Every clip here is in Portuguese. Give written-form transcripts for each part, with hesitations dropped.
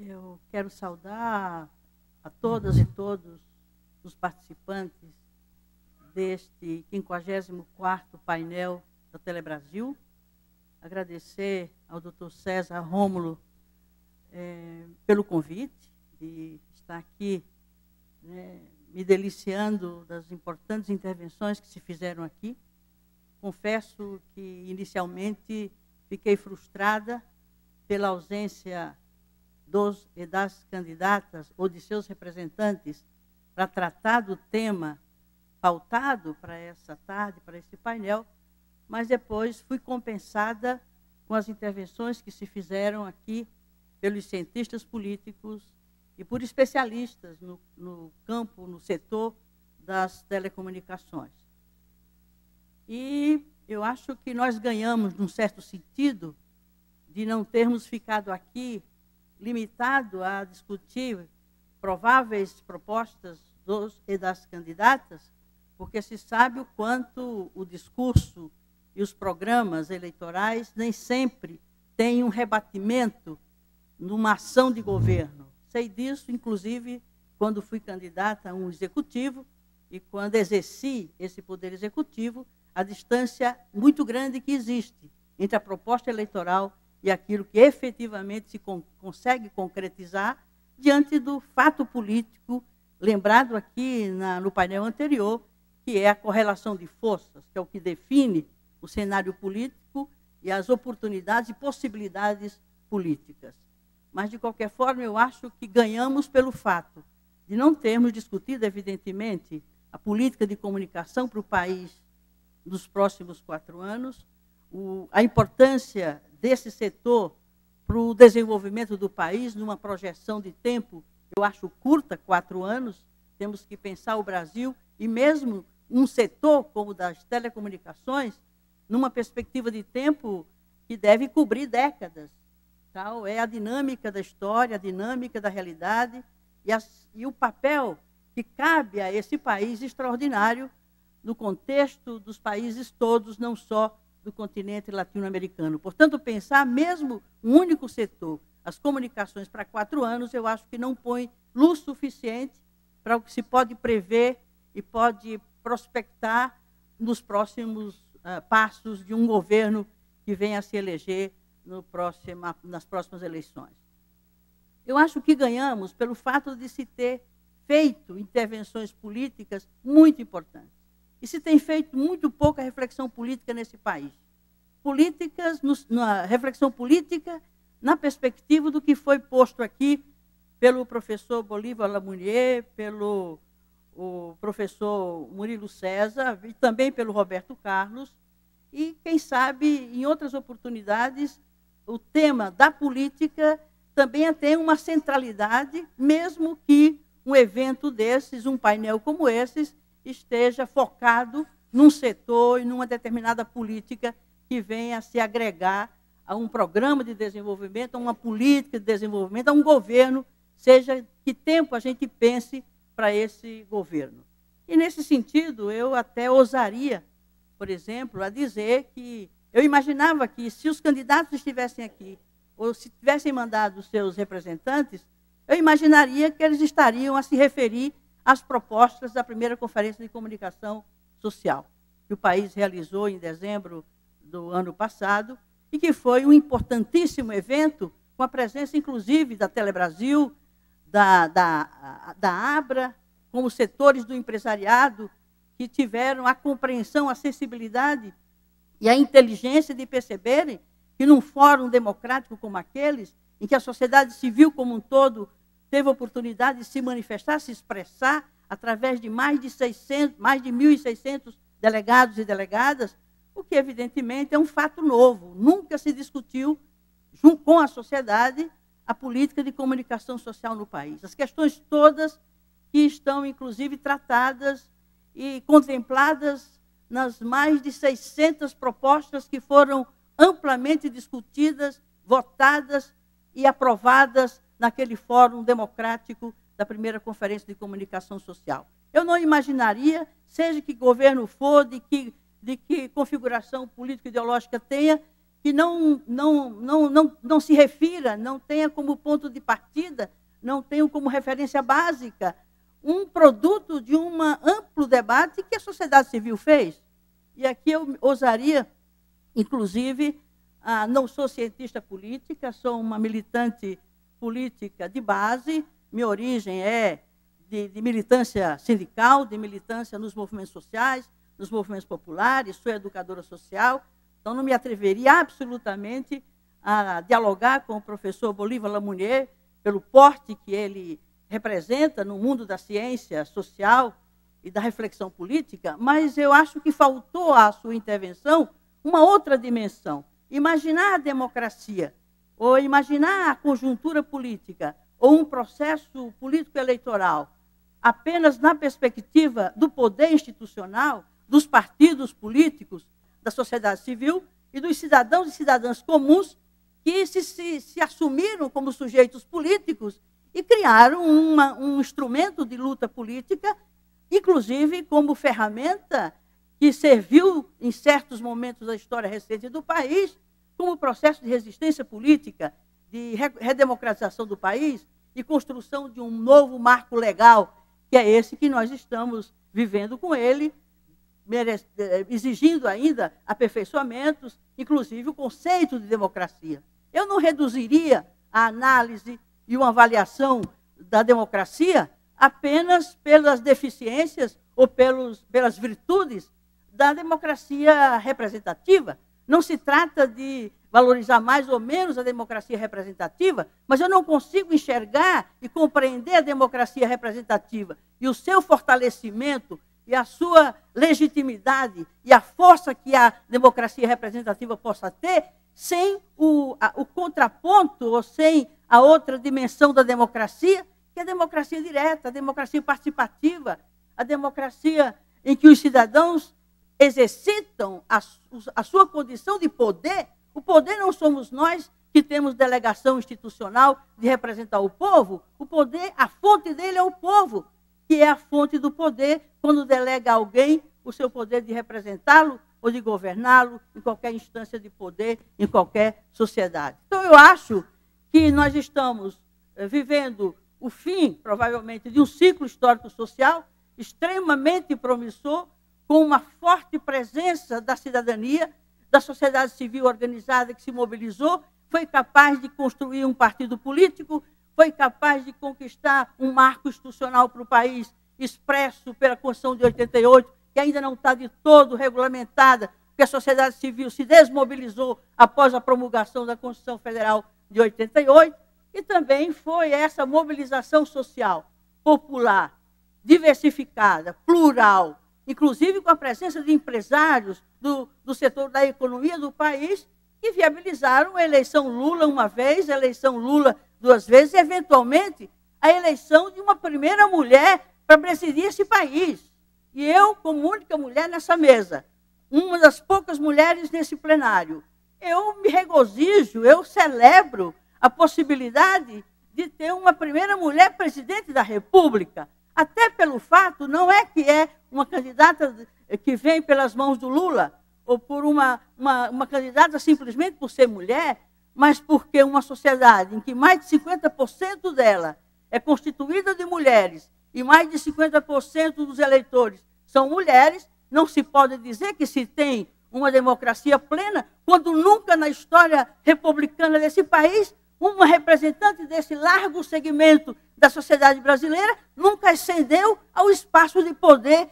Eu quero saudar a todas e todos os participantes deste 54º painel da Telebrasil. Agradecer ao Dr. César Rômulo pelo convite de estar aqui, me deliciando das importantes intervenções que se fizeram aqui. Confesso que, inicialmente, fiquei frustrada pela ausência dos e das candidatas ou de seus representantes para tratar do tema pautado para essa tarde, para esse painel, mas depois fui compensada com as intervenções que se fizeram aqui pelos cientistas políticos e por especialistas no campo, no setor das telecomunicações. E eu acho que nós ganhamos, num certo sentido, de não termos ficado aqui limitado a discutir prováveis propostas dos e das candidatas, porque se sabe o quanto o discurso e os programas eleitorais nem sempre têm um rebatimento numa ação de governo. Sei disso, inclusive, quando fui candidata a um executivo e quando exerci esse poder executivo, a distância muito grande que existe entre a proposta eleitoral e aquilo que efetivamente se consegue concretizar diante do fato político, lembrado aqui no painel anterior, que é a correlação de forças, que é o que define o cenário político e as oportunidades e possibilidades políticas. Mas, de qualquer forma, eu acho que ganhamos pelo fato de não termos discutido, evidentemente, a política de comunicação para o país nos próximos 4 anos, a importância desse setor para o desenvolvimento do país, numa projeção de tempo, eu acho curta, 4 anos, temos que pensar o Brasil, e mesmo um setor como o das telecomunicações, numa perspectiva de tempo que deve cobrir décadas. Tal é a dinâmica da história, a dinâmica da realidade e o papel que cabe a esse país extraordinário no contexto dos países todos, não só do continente latino-americano. Portanto, pensar mesmo um único setor, as comunicações, para 4 anos, eu acho que não põe luz suficiente para o que se pode prever e pode prospectar nos próximos passos de um governo que venha a se eleger nas próximas eleições. Eu acho que ganhamos pelo fato de se ter feito intervenções políticas muito importantes. E se tem feito muito pouca reflexão política nesse país. Na reflexão política, na perspectiva do que foi posto aqui pelo professor Bolívar Lamounier, pelo professor Murilo César e também pelo Roberto Carlos. E, quem sabe, em outras oportunidades, o tema da política também tem uma centralidade, mesmo que um evento desses, um painel como esses, esteja focado num setor e numa determinada política que venha a se agregar a um programa de desenvolvimento, a uma política de desenvolvimento, a um governo, seja que tempo a gente pense para esse governo. E, nesse sentido, eu até ousaria, por exemplo, a dizer que eu imaginava que, se os candidatos estivessem aqui, ou se tivessem mandado os seus representantes, eu imaginaria que eles estariam a se referir às propostas da primeira Conferência de Comunicação Social, que o país realizou em dezembro do ano passado, e que foi um importantíssimo evento, com a presença, inclusive, da Telebrasil, da Abra, como setores do empresariado, que tiveram a compreensão, a sensibilidade e a inteligência de perceberem que, num fórum democrático como aqueles, em que a sociedade civil como um todo teve a oportunidade de se manifestar, se expressar, através de mais de 1.600 delegados e delegadas, o que, evidentemente, é um fato novo. Nunca se discutiu, junto com a sociedade, a política de comunicação social no país. As questões todas que estão, inclusive, tratadas e contempladas nas mais de 600 propostas que foram amplamente discutidas, votadas e aprovadas naquele fórum democrático da primeira Conferência de Comunicação Social. Eu não imaginaria, seja que governo for, de que configuração político-ideológica tenha, que não se refira, não tenha como ponto de partida, não tenha como referência básica um produto de um amplo debate que a sociedade civil fez. E aqui eu ousaria, inclusive, não sou cientista política, sou uma militante política de base, minha origem é de militância sindical, de militância nos movimentos sociais, nos movimentos populares, sou educadora social, então não me atreveria absolutamente a dialogar com o professor Bolívar Lamounier, pelo porte que ele representa no mundo da ciência social e da reflexão política, mas eu acho que faltou à sua intervenção uma outra dimensão. Imaginar a democracia, ou imaginar a conjuntura política, ou um processo político-eleitoral, apenas na perspectiva do poder institucional, dos partidos políticos, da sociedade civil e dos cidadãos e cidadãs comuns que se assumiram como sujeitos políticos e criaram um instrumento de luta política, inclusive como ferramenta que serviu em certos momentos da história recente do país como processo de resistência política, de redemocratização do país e construção de um novo marco legal, que é esse que nós estamos vivendo com ele, exigindo ainda aperfeiçoamentos, inclusive o conceito de democracia. Eu não reduziria a análise e uma avaliação da democracia apenas pelas deficiências ou pelas virtudes da democracia representativa. Não se trata de valorizar mais ou menos a democracia representativa, mas eu não consigo enxergar e compreender a democracia representativa e o seu fortalecimento e a sua legitimidade e a força que a democracia representativa possa ter sem o contraponto ou sem a outra dimensão da democracia, que é a democracia direta, a democracia participativa, a democracia em que os cidadãos exercitam a sua condição de poder. O poder não somos nós que temos delegação institucional de representar o povo. O poder, a fonte dele é o povo, que é a fonte do poder quando delega a alguém o seu poder de representá-lo ou de governá-lo em qualquer instância de poder, em qualquer sociedade. Então, eu acho que nós estamos vivendo o fim, provavelmente, de um ciclo histórico-social extremamente promissor, com uma forte presença da cidadania, da sociedade civil organizada que se mobilizou, foi capaz de construir um partido político, foi capaz de conquistar um marco institucional para o país, expresso pela Constituição de 88, que ainda não está de todo regulamentada, porque a sociedade civil se desmobilizou após a promulgação da Constituição Federal de 88, e também foi essa mobilização social, popular, diversificada, plural, inclusive com a presença de empresários do setor da economia do país, que viabilizaram a eleição Lula uma vez, a eleição Lula duas vezes, e, eventualmente, a eleição de uma primeira mulher para presidir esse país. E eu, como única mulher nessa mesa, uma das poucas mulheres nesse plenário, eu me regozijo, eu celebro a possibilidade de ter uma primeira mulher presidente da República, até pelo fato, não é que é uma candidata que vem pelas mãos do Lula, ou por uma candidata simplesmente por ser mulher, mas porque uma sociedade em que mais de 50% dela é constituída de mulheres e mais de 50% dos eleitores são mulheres, não se pode dizer que se tem uma democracia plena, quando nunca na história republicana desse país, uma representante desse largo segmento da sociedade brasileira nunca ascendeu ao espaço de poder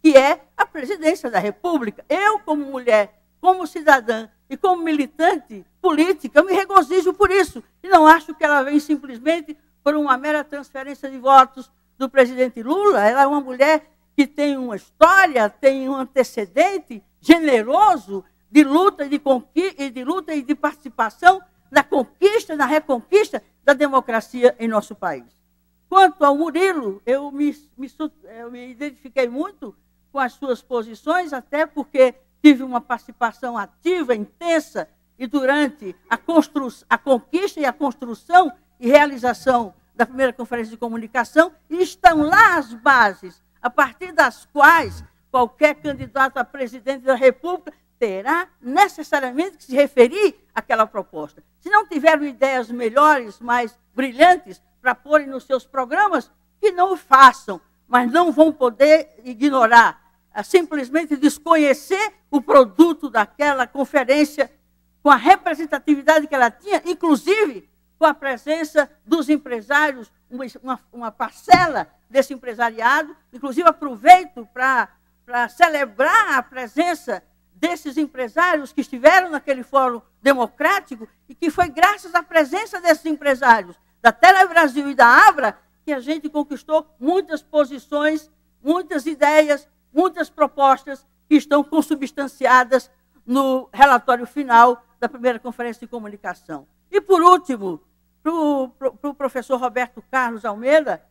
que é a presidência da República. Eu, como mulher, como cidadã e como militante política, eu me regozijo por isso. E não acho que ela vem simplesmente por uma mera transferência de votos do presidente Lula. Ela é uma mulher que tem uma história, tem um antecedente generoso de luta e de participação na conquista, na reconquista da democracia em nosso país. Quanto ao Murilo, eu me identifiquei muito com as suas posições, até porque tive uma participação ativa, intensa, e durante a conquista e a construção e realização da primeira conferência de comunicação, e estão lá as bases, a partir das quais qualquer candidato a presidente da República terá necessariamente que se referir àquela proposta. Se não tiveram ideias melhores, mais brilhantes, para porem nos seus programas, que não o façam, mas não vão poder ignorar, simplesmente desconhecer o produto daquela conferência com a representatividade que ela tinha, inclusive com a presença dos empresários, uma parcela desse empresariado. Inclusive, aproveito para celebrar a presença desses empresários que estiveram naquele fórum democrático e que foi graças à presença desses empresários, da Telebrasil e da Abra, que a gente conquistou muitas posições, muitas ideias, muitas propostas que estão consubstanciadas no relatório final da primeira Conferência de Comunicação. E, por último, para o professor Roberto Carlos Almeida,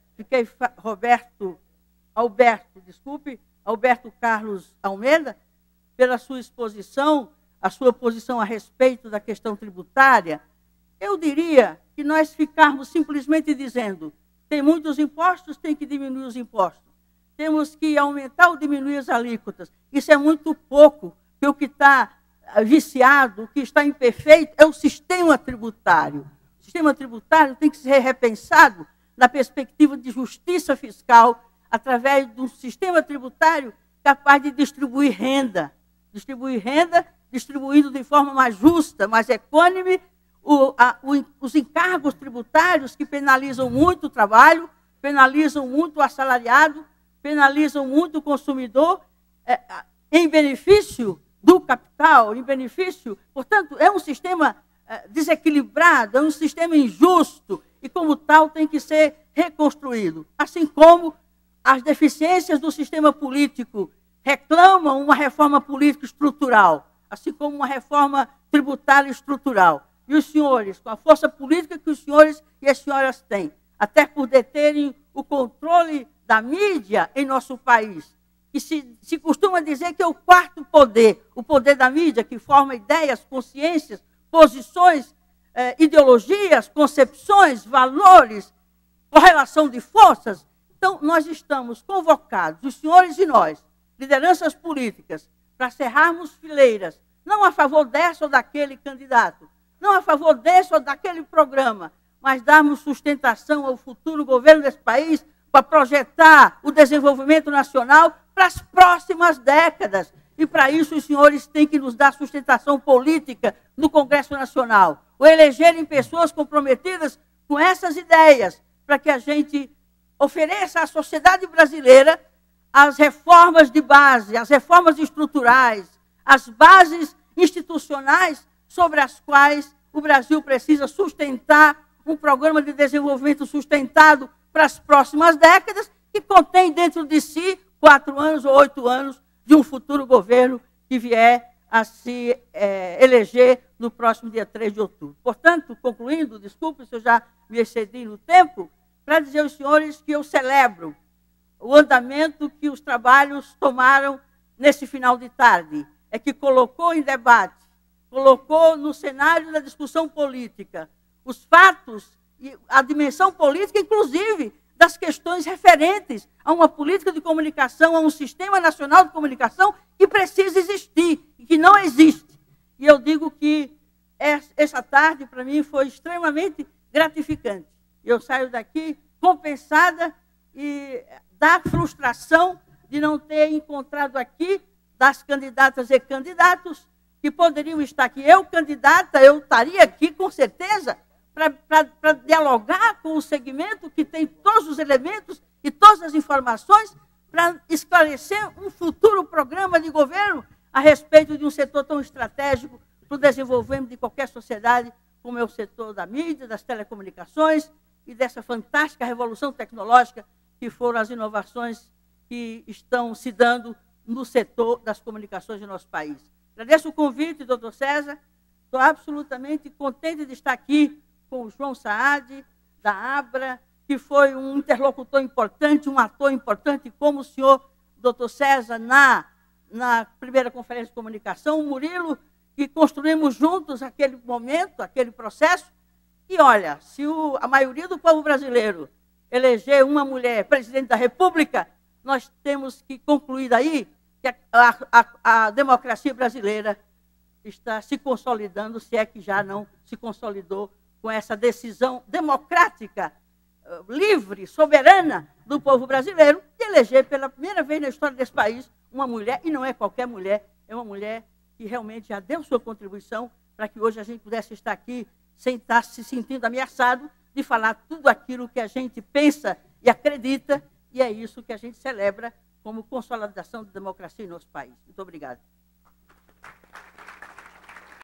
Alberto Carlos Almeida, pela sua exposição, a sua posição a respeito da questão tributária, eu diria que nós ficarmos simplesmente dizendo: tem muitos impostos, tem que diminuir os impostos. Temos que aumentar ou diminuir as alíquotas. Isso é muito pouco, porque o que está viciado, o que está imperfeito é o sistema tributário. O sistema tributário tem que ser repensado na perspectiva de justiça fiscal, através de um sistema tributário capaz de distribuir renda, distribuindo de forma mais justa, mais equânime, os encargos tributários que penalizam muito o trabalho, penalizam muito o assalariado, penalizam muito o consumidor, em benefício do capital, em benefício... Portanto, é um sistema desequilibrado, é um sistema injusto, e como tal tem que ser reconstruído. Assim como as deficiências do sistema político reclamam uma reforma política estrutural, assim como uma reforma tributária estrutural. E os senhores, com a força política que os senhores e as senhoras têm, até por deterem o controle da mídia em nosso país, e se costuma dizer que é o quarto poder, o poder da mídia, que forma ideias, consciências, posições, ideologias, concepções, valores, correlação de forças. Então, nós estamos convocados, os senhores e nós, lideranças políticas, para cerrarmos fileiras, não a favor dessa ou daquele candidato, não a favor desse ou daquele programa, mas darmos sustentação ao futuro governo desse país para projetar o desenvolvimento nacional para as próximas décadas. E, para isso, os senhores têm que nos dar sustentação política no Congresso Nacional, ou elegerem pessoas comprometidas com essas ideias, para que a gente ofereça à sociedade brasileira as reformas de base, as reformas estruturais, as bases institucionais sobre as quais o Brasil precisa sustentar um programa de desenvolvimento sustentado para as próximas décadas, que contém dentro de si 4 anos ou 8 anos de um futuro governo que vier a se eleger no próximo dia 3 de outubro. Portanto, concluindo, desculpe se eu já me excedi no tempo, para dizer aos senhores que eu celebro o andamento que os trabalhos tomaram nesse final de tarde, é que colocou em debate, colocou no cenário da discussão política os fatos e a dimensão política, inclusive, das questões referentes a uma política de comunicação, a um sistema nacional de comunicação que precisa existir e que não existe. E eu digo que essa tarde, para mim, foi extremamente gratificante. Eu saio daqui compensada e da frustração de não ter encontrado aqui das candidatas e candidatos que poderiam estar aqui. Eu, candidata, eu estaria aqui com certeza para dialogar com o segmento que tem todos os elementos e todas as informações para esclarecer um futuro programa de governo a respeito de um setor tão estratégico para o desenvolvimento de qualquer sociedade, como é o setor da mídia, das telecomunicações e dessa fantástica revolução tecnológica que foram as inovações que estão se dando no setor das comunicações do nosso país. Agradeço o convite, doutor César. Estou absolutamente contente de estar aqui com o João Saad, da Abra, que foi um interlocutor importante, um ator importante, como o senhor, doutor César, na primeira Conferência de Comunicação, o Murilo, que construímos juntos aquele momento, aquele processo. E, olha, se a maioria do povo brasileiro eleger uma mulher presidente da República, nós temos que concluir daí que a democracia brasileira está se consolidando, se é que já não se consolidou, com essa decisão democrática, livre, soberana do povo brasileiro, de eleger pela primeira vez na história desse país uma mulher, e não é qualquer mulher, é uma mulher que realmente já deu sua contribuição para que hoje a gente pudesse estar aqui sem estar se sentindo ameaçado de falar tudo aquilo que a gente pensa e acredita, e é isso que a gente celebra como consolidação da democracia em nosso país. Muito obrigada.